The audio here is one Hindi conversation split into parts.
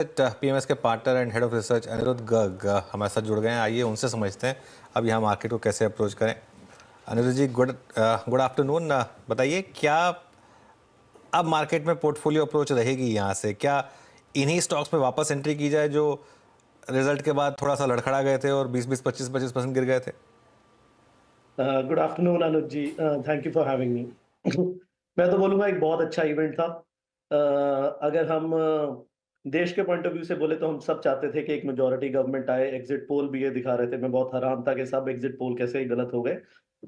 पीएमएस के partner and head of research Anirudh Garg हमारे साथ जुड़ गए हैं। आइए उनसे समझते हैं अब यहाँ मार्केट को कैसे अप्रोच करें। अनिरुद्ध जी, गुड आफ्टरनून। बताइए, क्या अब मार्केट में पोर्टफोलियो अप्रोच रहेगी यहाँ से? क्या इन्हीं स्टॉक्स में वापस एंट्री की जाए जो रिजल्ट के बाद थोड़ा सा लड़खड़ा गए थे और 20-25% गिर गए थे? Good afternoon Anuj ji, thank you for having me. मैं तो बोलूँगा एक बहुत अच्छा इवेंट था। अगर हम देश के पॉइंट ऑफ व्यू से बोले तो हम सब चाहते थे कि एक मेजॉरिटी गवर्नमेंट आए। एग्जिट पोल भी ये दिखा रहे थे, मैं बहुत हैरान था कि सब एग्जिट पोल कैसे गलत हो गए।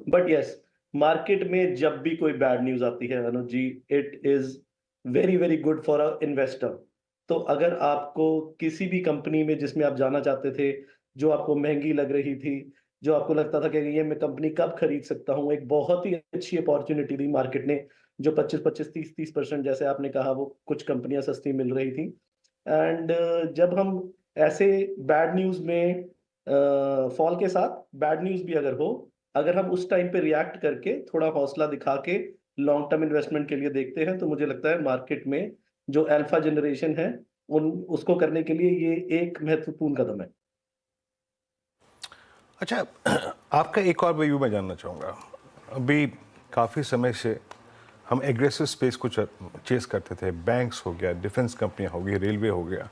बट यस, मार्केट में जब भी कोई बैड न्यूज़ आती है Anuj ji, it is very very good for a investor. तो अगर आपको किसी भी कंपनी में जिसमें आप जाना चाहते थे, जो आपको महँगी लग रही थी, जो आपको लगता था कि ये मैं कंपनी कब खरीद सकता हूँ, एक बहुत ही अच्छी अपॉर्चुनिटी दी मार्केट ने, जो 25-25, 30-30% जैसे आपने कहा, वो कुछ कंपनियाँ सस्ती मिल रही थी। एंड जब हम ऐसे बैड न्यूज़ में फॉल के साथ बैड न्यूज़ भी अगर हो, अगर हम उस टाइम पे रिएक्ट करके थोड़ा हौसला दिखा के लॉन्ग टर्म इन्वेस्टमेंट के लिए देखते हैं, तो मुझे लगता है मार्केट में जो अल्फा जनरेशन है, उन उसको करने के लिए ये एक महत्वपूर्ण कदम है। अच्छा, आपका एक और व्यू मैं जानना चाहूँगा। अभी काफ़ी समय से हम एग्रेसिव स्पेस को चेस करते थे। बैंक्स हो गया, डिफेंस कंपनियां हो गई, रेलवे हो गया।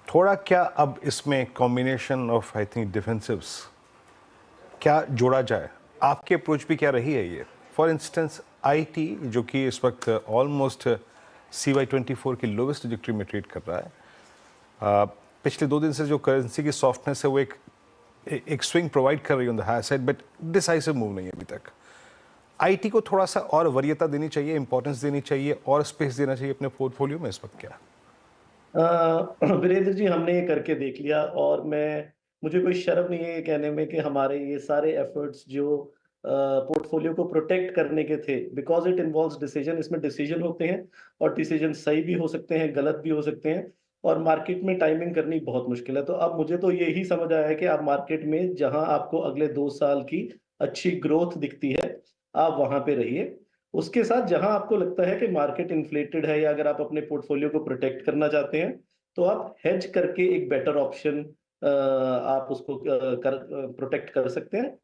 थोड़ा क्या अब इसमें कॉम्बिनेशन ऑफ आई थिंक डिफेंसिव्स क्या जोड़ा जाए? आपकी अप्रोच भी क्या रही है ये? फॉर इंस्टेंस आईटी, जो कि इस वक्त ऑलमोस्ट CY24 की लोवेस्ट ट्रैजेक्टरी में ट्रेड कर रहा है। पिछले 2 दिन से जो करेंसी की सॉफ्टनेस है वो एक स्विंग प्रोवाइड कर रही है on the high side, but decisive move नहीं है अभी तक। आईटी को थोड़ा सा और वरीयता देनी चाहिए, इंपॉर्टेंस देनी चाहिए और स्पेस देना चाहिए अपने पोर्टफोलियो में इस वक्त क्या? वीरेंद्र जी, हमने ये करके देख लिया और मुझे कोई शर्म नहीं है ये कहने में कि हमारे ये सारे एफर्ट्स जो पोर्टफोलियो को प्रोटेक्ट करने के थे, बिकॉज इट इन्वॉल्व्स डिसीजन। इसमें डिसीजन होते हैं और डिसीजन सही भी हो सकते हैं, गलत भी हो सकते हैं, और मार्केट में टाइमिंग करनी बहुत मुश्किल है। तो अब मुझे तो यही समझ आया है कि आप मार्केट में जहां आपको अगले 2 साल की अच्छी ग्रोथ दिखती है, आप वहां पे रहिए। उसके साथ जहां आपको लगता है कि मार्केट इन्फ्लेटेड है, या अगर आप अपने पोर्टफोलियो को प्रोटेक्ट करना चाहते हैं, तो आप हेज करके एक बेटर ऑप्शन आप उसको प्रोटेक्ट कर सकते हैं।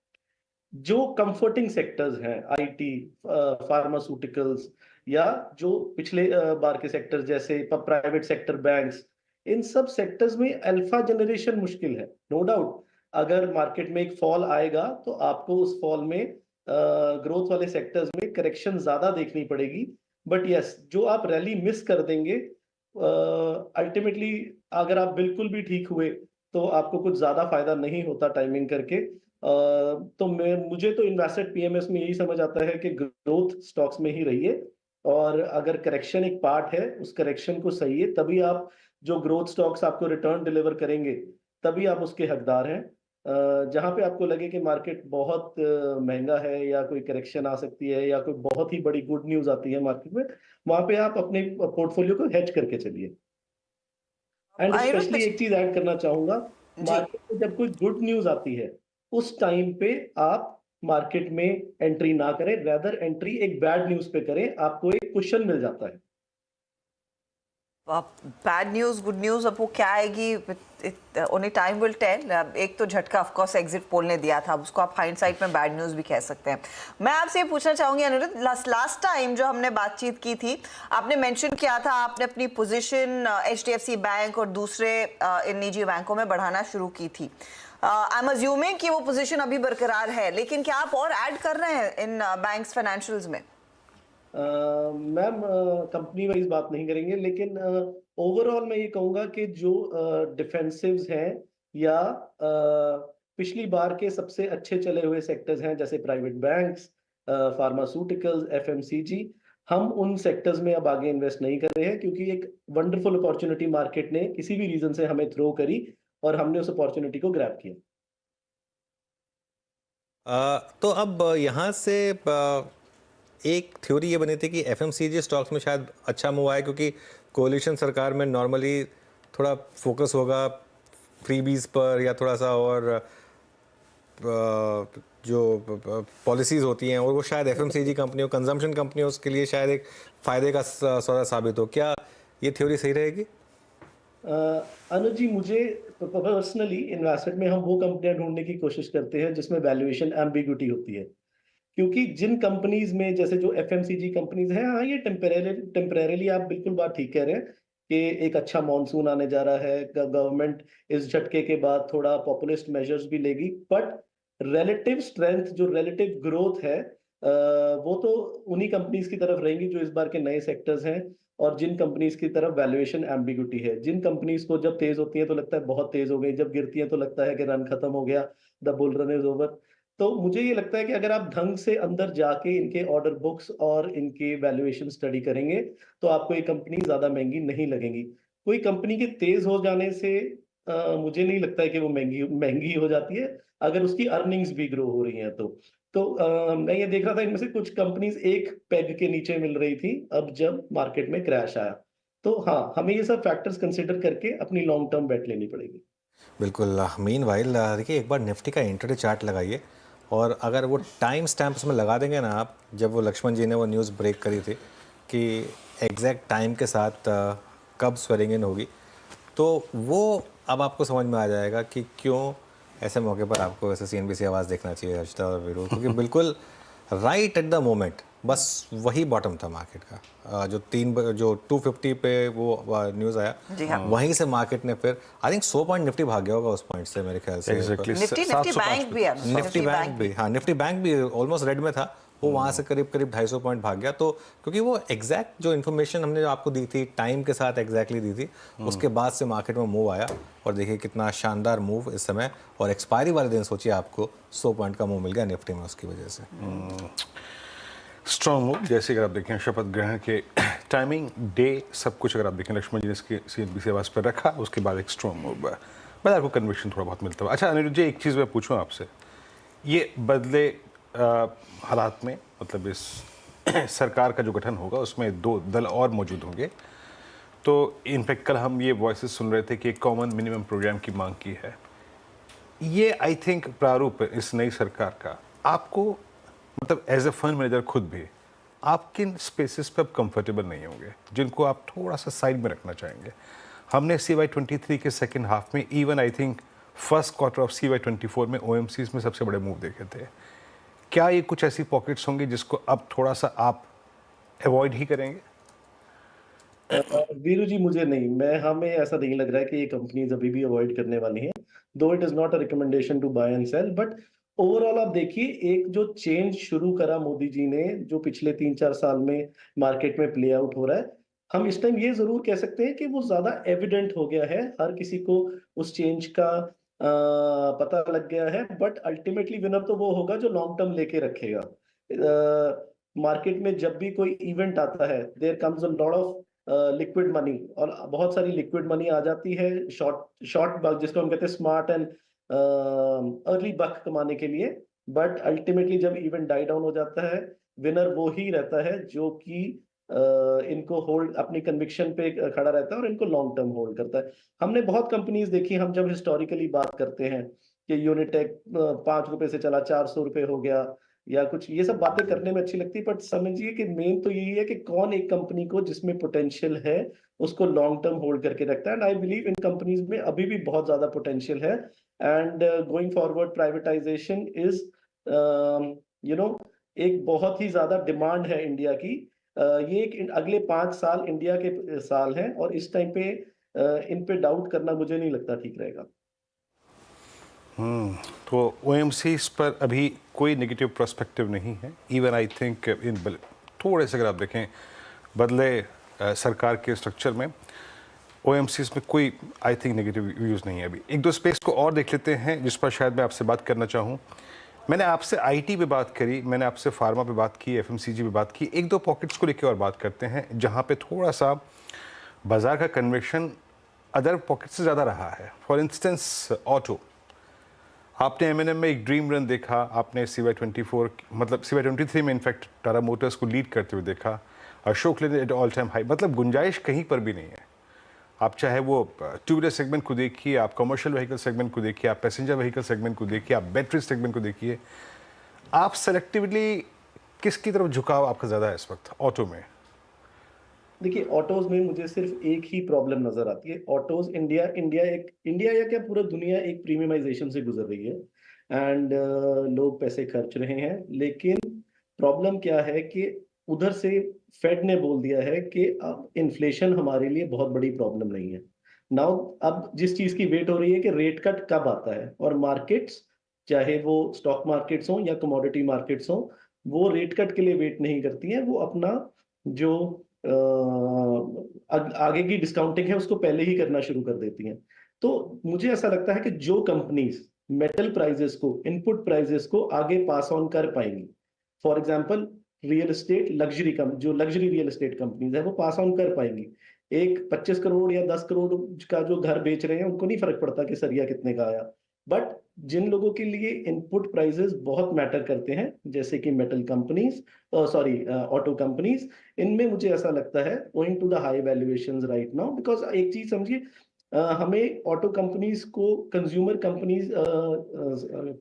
जो कंफर्टिंग सेक्टर्स हैं, आईटी, फार्मास्यूटिकल्स, या जो पिछले बार के सेक्टर्स जैसे प्राइवेट सेक्टर बैंक्स, इन सब सेक्टर्स में अल्फा जनरेशन मुश्किल है, नो डाउट। अगर मार्केट में एक फॉल आएगा तो आपको उस फॉल में ग्रोथ वाले सेक्टर्स में करेक्शन ज्यादा देखनी पड़ेगी। बट यस, जो आप रैली मिस कर देंगे, अल्टीमेटली अगर आप बिल्कुल भी ठीक हुए तो आपको कुछ ज्यादा फायदा नहीं होता टाइमिंग करके। तो मुझे तो इन्वेस्टेड पीएमएस में यही समझ आता है कि ग्रोथ स्टॉक्स में ही रहिए, और अगर करेक्शन एक पार्ट है, उस करेक्शन को सही है, तभी आप जो ग्रोथ स्टॉक्स आपको रिटर्न डिलीवर करेंगे, तभी आप उसके हकदार हैं। जहां पे आपको लगे कि मार्केट बहुत महंगा है, या कोई करेक्शन आ सकती है, या कोई बहुत ही बड़ी गुड न्यूज आती है मार्केट में, वहां पे आप अपने पोर्टफोलियो को हेज करके चलिए। एंड अनिरुद्ध स्पेशली एक चीज ऐड करना चाहूंगा, जी। मार्केट में जब कोई गुड न्यूज आती है, उस टाइम पे आप मार्केट में एंट्री ना करें, रेदर एंट्री एक बैड न्यूज पे करें, आपको एक कुशन मिल जाता है। बैड न्यूज, गुड न्यूज, अब वो क्या आएगी ओनली टाइम विल टेल। एक तो झटका ऑफ कोर्स एग्जिट पोल ने दिया था, अब उसको आप हाइंडसाइट में बैड न्यूज भी कह सकते हैं। मैं आपसे ये पूछना चाहूंगी अनिरुद्ध, लास्ट टाइम जो हमने बातचीत की थी, आपने मेंशन किया था आपने अपनी पोजीशन HDFC बैंक और दूसरे इन निजी बैंकों में बढ़ाना शुरू की थी। आई एम अज्यूमिंग कि वो पोजीशन अभी बरकरार है, लेकिन क्या आप और ऐड कर रहे हैं इन बैंक्स फाइनेंशियल्स में? मैम, कंपनी वाइज बात नहीं करेंगे, लेकिन ओवरऑल मैं ये कहूंगा कि जो डिफेंसिव्स हैं, या पिछली बार के सबसे अच्छे चले हुए सेक्टर्स हैं, जैसे प्राइवेट बैंक्स, फार्मास्यूटिकल्स, एफएमसीजी, हम उन सेक्टर्स में अब आगे इन्वेस्ट नहीं कर रहे हैं, क्योंकि एक वंडरफुल अपॉर्चुनिटी मार्केट ने किसी भी रीजन से हमें थ्रो करी, और हमने उस अपॉर्चुनिटी को ग्रैब किया। तो अब यहाँ से एक थ्योरी ये बनी थी कि एफएमसीजी स्टॉक्स में शायद अच्छा मूव आया, क्योंकि कोalition सरकार में नॉर्मली थोड़ा फोकस होगा फ्रीबीज पर, या थोड़ा सा और जो पॉलिसीज होती हैं, और वो शायद एफएमसीजी कंपनियों, कंजम्पशन कंपनियों के लिए शायद एक फायदे का सौदा साबित हो। क्या ये थ्योरी सही रहेगी? अनुज जी, मुझे पर्सनली इन्वेस्टमेंट में हम वो कंपनियां ढूंढने की कोशिश करते हैं जिसमें वैल्यूएशन एम्बिग्युइटी होती है, क्योंकि जिन कंपनीज में जैसे जो एफएमसीजी कंपनीज हैं, हाँ ये टेम्परेरीली आप बिल्कुल बात ठीक कह रहे हैं कि एक अच्छा मॉनसून आने जा रहा है, गवर्नमेंट इस झटके के बाद थोड़ा पॉपुलिस्ट मेजर्स भी लेगी, बट रिलेटिव स्ट्रेंथ जो रिलेटिव ग्रोथ है वो तो उन्हीं कंपनीज की तरफ रहेंगी जो इस बार के नए सेक्टर्स हैं, और जिन कंपनीज की तरफ वैल्यूएशन एम्बिग्युइटी है। जिन कंपनीज को जब तेज होती है तो लगता है बहुत तेज हो गई, जब गिरती है तो लगता है कि रन खत्म हो गया, the bull run is over. तो मुझे ये लगता है कि अगर आप ढंग से अंदर जाके इनके ऑर्डर बुक्स और इनके वैल्यूएशन स्टडी करेंगे तो आपको ये कंपनी ज्यादा महंगी नहीं लगेंगी। कोई कंपनी के तेज हो जाने से मुझे नहीं लगता है कि वो महंगी महंगी हो जाती है, अगर उसकी अर्निंग्स भी ग्रो हो रही हैं तो मैं ये देख रहा था इनमें से कुछ कंपनीज एक पेग के नीचे मिल रही थी अब जब मार्केट में क्रैश आया। तो हाँ, हमें ये सब फैक्टर्स कंसिडर करके अपनी लॉन्ग टर्म बेट लेनी पड़ेगी। बिल्कुल। मीनवाइल देखिए, एक बार निफ्टी का इंट्राडे चार्ट लगाइए, और अगर वो टाइम स्टैम्प उसमें लगा देंगे ना आप, जब वो लक्ष्मण जी ने वो न्यूज़ ब्रेक करी थी कि एग्जैक्ट टाइम के साथ कब स्वेरिंग इन होगी, तो वो अब आपको समझ में आ जाएगा कि क्यों ऐसे मौके पर आपको वैसे सीएनबीसी आवाज़ देखना चाहिए, हर्षिता और वीरू, क्योंकि बिल्कुल राइट एट द मोमेंट बस वही बॉटम था मार्केट का। जो 250 पे वो न्यूज़ आया, जी हाँ। वहीं से मार्केट ने फिर आई थिंक 100 पॉइंट निफ्टी भाग गया होगा उस पॉइंट से, मेरे ख्याल से। एग्जैक्टली निफ्टी बैंक भी है, निफ्टी बैंक भी, हाँ निफ्टी बैंक भी ऑलमोस्ट रेड में था, वो वहाँ से करीब 250 पॉइंट भाग गया। तो क्योंकि वो एग्जैक्ट जो इन्फॉर्मेशन हमने जो आपको दी थी टाइम के साथ एग्जैक्टली दी थी, उसके बाद से मार्केट में मूव आया, और देखिए कितना शानदार मूव इस समय, और एक्सपायरी वाले दिन सोचिए आपको 100 पॉइंट का मूव मिल गया निफ्टी में उसकी वजह से। Strong move. जैसे अगर आप देखें शपथ ग्रहण के टाइमिंग, डे, सब कुछ अगर आप देखें लक्ष्मण जी ने इसके सीएनबीसी आवाज़ पर रखा, उसके बाद एक स्ट्रॉन्ग मूव बाजार को कन्विक्शन थोड़ा बहुत मिलता है। अच्छा अनिरुद्ध जी, एक चीज़ मैं पूछूं आपसे, ये बदले हालात में, मतलब इस सरकार का जो गठन होगा उसमें 2 दल और मौजूद होंगे, तो इनफैक्ट कल हम ये वॉइसेस सुन रहे थे कि एक कॉमन मिनिमम प्रोग्राम की मांग की है। ये आई थिंक प्रारूप इस नई सरकार का आपको, मतलब एज ए फंड मैनेजर खुद भी, आप किन स्पेसिस पे अब कंफर्टेबल नहीं होंगे जिनको आप थोड़ा सा साइड में रखना चाहेंगे? हमने CY23 के सेकंड हाफ में, even I think first quarter of CY24 में OMCs में सबसे बड़े मूव देखे थे। क्या ये कुछ ऐसी पॉकेट्स होंगी जिसको अब थोड़ा सा आप अवॉइड ही करेंगे? वीरू जी, मुझे नहीं, हमें ऐसा नहीं लग रहा है कि ये कंपनीज अभी भी अवॉइड करने वाली हैं, though it is not a recommendation to buy and sell, but overall आप देखिए एक जो चेंज शुरू करा मोदी जी ने, जो पिछले 3-4 साल में मार्केट में प्ले आउट हो रहा है, हम इस टाइम ये जरूर कह सकते हैं कि वो ज्यादा एविडेंट हो गया है, हर किसी को उस चेंज का पता लग गया है, बट अल्टीमेटली विनर तो वो होगा जो लॉन्ग टर्म लेके रखेगा। मार्केट में जब भी कोई इवेंट आता है, there comes a lot of liquid money, और बहुत सारी लिक्विड मनी आ जाती है शॉर्ट शॉर्ट बग, जिसको हम कहते हैं स्मार्ट एंड अर्ली बक कमाने के लिए, बट अल्टीमेटली जब इवेंट डाई डाउन हो जाता है, विनर वो ही रहता है जो कि इनको होल्ड, अपनी कन्विक्शन पे खड़ा रहता है और इनको लॉन्ग टर्म होल्ड करता है। हमने बहुत कंपनीज देखी, हम जब हिस्टोरिकली बात करते हैं कि यूनिटेक 5 रुपए से चला 400 रुपए हो गया या कुछ, ये सब बातें करने में अच्छी लगती है, बट समझिए कि मेन तो यही है कि कौन एक कंपनी को जिसमें पोटेंशियल है उसको लॉन्ग टर्म होल्ड करके रखता है, and I believe in companies में अभी भी बहुत ज्यादा पोटेंशियल है, and going forward privatisation is you know एक बहुत ही ज्यादा डिमांड है इंडिया की। ये एक अगले 5 साल इंडिया के साल हैं, और इस टाइम पे इन पे डाउट करना मुझे नहीं लगता ठीक रहेगा। तो OMCs पर अभी कोई नेगेटिव पर्सपेक्टिव नहीं है। इवन आई थिंक इन थोड़े से अगर आप देखें बदले सरकार के स्ट्रक्चर में OMCs में कोई आई थिंक नेगेटिव व्यूज़ नहीं है अभी। एक दो स्पेस को और देख लेते हैं जिस पर शायद मैं आपसे बात करना चाहूँ। मैंने आपसे IT पे बात करी, मैंने आपसे फार्मा पे बात की, FMCG पे बात की। एक दो पॉकेट्स को लेकर और बात करते हैं जहाँ पे थोड़ा सा बाजार का कन्वेक्शन अदर पॉकेट से ज़्यादा रहा है। फॉर इंस्टेंस ऑटो, आपने M&M में एक ड्रीम रन देखा, आपने CY24 मतलब CY23 में इनफैक्ट टाटा मोटर्स को लीड करते हुए देखा, Ashok Leyland at all time high, मतलब गुंजाइश कहीं पर भी नहीं है। आप चाहे वो टू व्हीलर सेगमेंट को देखिए, आप कमर्शियल व्हीकल सेगमेंट को देखिए, आप पैसेंजर व्हीकल सेगमेंट को देखिए, आप बैटरी सेगमेंट को देखिए, आप सेलेक्टिवली किसकी तरफ झुकाव आपका ज़्यादा है इस वक्त ऑटो में? देखिए, ऑटोज़ में मुझे सिर्फ़ एक ही प्रॉब्लम नज़र आती है। ऑटोज़ इंडिया या क्या पूरा दुनिया एक प्रीमियमाइज़ेशन से गुज़र रही है एंड लोग पैसे खर्च रहे हैं। लेकिन प्रॉब्लम क्या है कि उधर से फेड ने बोल दिया है कि अब इन्फ्लेशन हमारे लिए बहुत बड़ी प्रॉब्लम नहीं है। नाउ अब जिस चीज़ की वेट हो रही है कि रेट कट कब आता है, और मार्केट्स, चाहे वो स्टॉक मार्केट्स हों या कमोडिटी मार्केट्स हों, वो रेट कट के लिए वेट नहीं करती हैं। वो अपना जो आगे की डिस्काउंटिंग है उसको पहले ही करना शुरू कर देती हैं। तो मुझे ऐसा लगता है कि जो कंपनीज़ मेटल प्राइसेज़ को, इनपुट प्राइसेज़ को आगे पास ऑन कर पाएँगी, फॉर एग्ज़ाम्पल रियल एस्टेट, जो लग्ज़री रियल एस्टेट कंपनीज़ हैं, वो पास ऑन कर पाएँगी। एक 25 करोड़ या 10 करोड़ का जो घर बेच रहे हैं, उनको नहीं फ़र्क पड़ता कि सरिया कितने का आया। बट जिन लोगों के लिए इनपुट प्राइसेज़ बहुत मैटर करते हैं, जैसे कि मेटल कंपनीज़, ऑटो कंपनीज़, इनमें मुझे ऐसा लगता है, owing to the high valuations right now, because एक चीज़ समझिए, हमें ऑटो कंपनीज़ को कंज्यूमर कंपनीज़,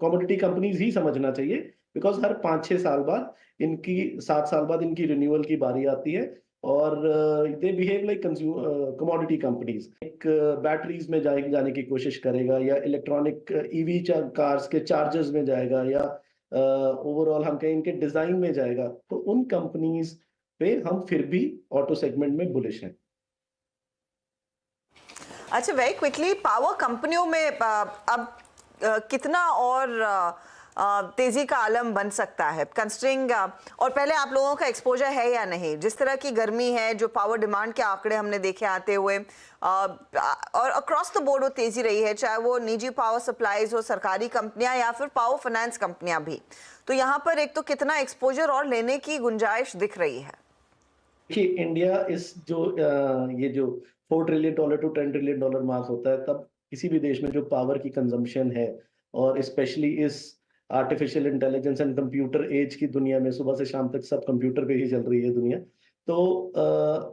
कमोडिटी कंपनीज़ ही समझना चाहिए, बिकॉज़ हर 5-6 साल बाद 7 साल बाद इनकी रिन्यूअल की बारी आती है, और they behave like commodity companies. एक बैटरीज़ में जाने की कोशिश करेगा, या इलेक्ट्रॉनिक ईवी कार्स के चार्जर्स में जाएगा, या ओवरऑल हम कहें इनके डिज़ाइन में जाएगा, तो उन कंपनीज़ पे हम फिर भी ऑटो सेगमेंट में बुलिश हैं। अच्छा, वेरी क्विकली, पावर कंपनियों में अब कितना और तेजी का आलम बन सकता है कंसिडरिंग, और पहले आप लोगों का एक्सपोजर है या नहीं, जिस तरह की गर्मी है, जो पावर डिमांड के आंकड़े हमने देखे आते हुए, और अक्रॉस द बोर्ड वो तेजी रही है, चाहे वो निजी पावर सप्लाईज हो, सरकारी कंपनियां या फिर पावर फाइनेंस कंपनियां भी। तो यहाँ पर एक तो कितना एक्सपोजर और लेने की गुंजाइश दिख रही है? देखिए, इंडिया ये जो $4 ट्रिलियन टू $10 ट्रिलियन मार्क होता है, तब किसी भी देश में जो पावर की कंजम्पशन है, और स्पेशली इस artificial intelligence and computer age की दुनिया में, सुबह से शाम तक सब कंप्यूटर पे ही चल रही है दुनिया। तो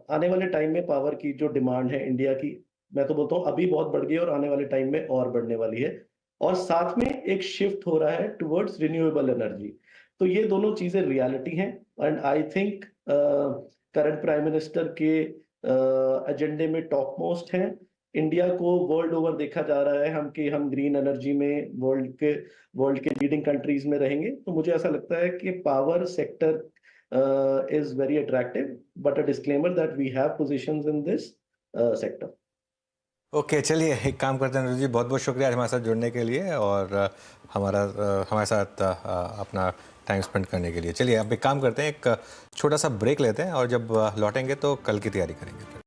आने वाले टाइम में पावर की जो डिमांड है इंडिया की, मैं तो बोलता हूँ अभी बहुत बढ़ गई है, और आने वाले टाइम में और बढ़ने वाली है। और साथ में एक शिफ्ट हो रहा है टुवर्ड्स रिन्यूएबल एनर्जी। तो ये दोनों चीज़ें रियलिटी हैं, and I think current prime minister के एजेंडे में टॉप मोस्ट हैं। इंडिया को वर्ल्ड ओवर देखा जा रहा है हम ग्रीन एनर्जी में वर्ल्ड के लीडिंग कंट्रीज में रहेंगे। तो मुझे ऐसा लगता है कि power sector is very attractive, but a disclaimer that we have positions in this sector. Okay, चलिए एक काम करते हैं अनुज जी, बहुत बहुत शुक्रिया हमारे साथ जुड़ने के लिए, और हमारे साथ अपना टाइम स्पेंड करने के लिए। चलिए अब एक काम करते हैं, एक छोटा सा ब्रेक लेते हैं, और जब लौटेंगे तो कल की तैयारी करेंगे।